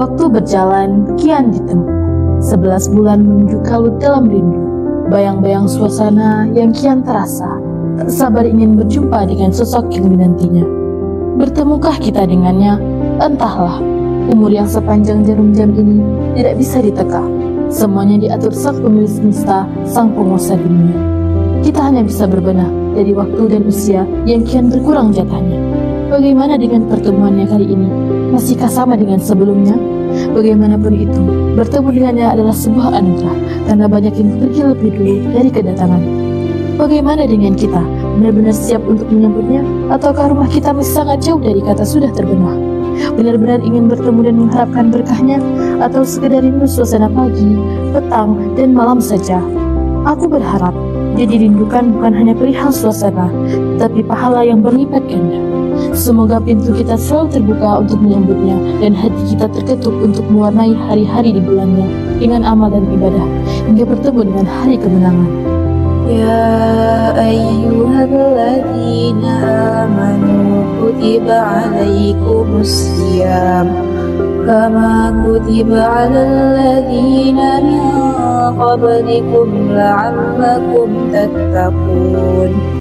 Waktu berjalan, kian ditempuh. 11 bulan menuju kalut dalam rindu. Bayang-bayang suasana yang kian terasa. Tak sabar ingin berjumpa dengan sosok yang dinantinya. Bertemukah kita dengannya? Entahlah. Umur yang sepanjang jarum jam ini tidak bisa diteka. Semuanya diatur sang pemilik semesta, sang penguasa dunia. Kita hanya bisa berbenah dari waktu dan usia yang kian berkurang jatahnya. Bagaimana dengan pertemuannya kali ini? Masihkah sama dengan sebelumnya? Bagaimanapun itu, bertemu dengannya adalah sebuah anugerah karena banyak yang pergi lebih dulu dari kedatangan. Bagaimana dengan kita? Benar-benar siap untuk menyambutnya? Ataukah rumah kita masih sangat jauh dari kata sudah terbenah? Benar-benar ingin bertemu dan mengharapkan berkahnya? Atau sekedar rindu suasana pagi, petang, dan malam saja? Aku berharap dia dirindukan bukan hanya perihal suasana, tapi pahala yang berlipat ganda. Semoga pintu kita selalu terbuka untuk menyambutnya dan hati kita terketuk untuk mewarnai hari-hari di bulannya dengan amal dan ibadah hingga bertemu dengan hari kemenangan. Ya ayyuhalladzina amanu kutiba alaikumus siyam kama kutiba alal ladzina min qablikum la'allakum tattaqun.